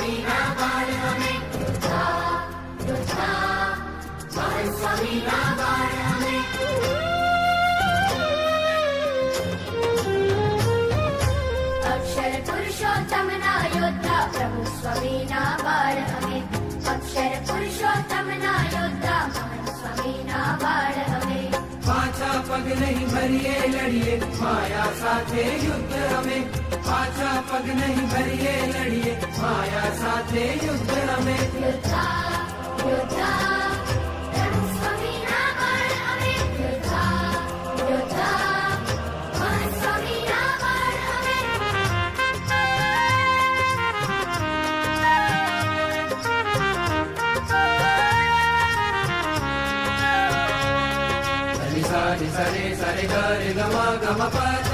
સ્વામીના બાળ અમે મહંત સ્વામીના બાળ અમે અક્ષર પુરુષોત્તમના યોદ્ધા પ્રભુ સ્વામીના બાળ અમે અક્ષર પુરુષોત્તમના યોદ્ધા મહંત સ્વામીના બાળ અમે પાછા પગ નહીં ભરીએ લડીએ માયા સાથે યુદ્ધ અમે પાછા પગ નહીં ભરીએ લડીએ માયા સાથે યુદ્ધ અમે યોદ્ધા યોદ્ધા પ્રભુ સ્વામીના બાળ અમે યોદ્ધા યોદ્ધા મહંત સ્વામીના બાળ અમે સરે સરે સરે ગરે ગમ ગમ પદ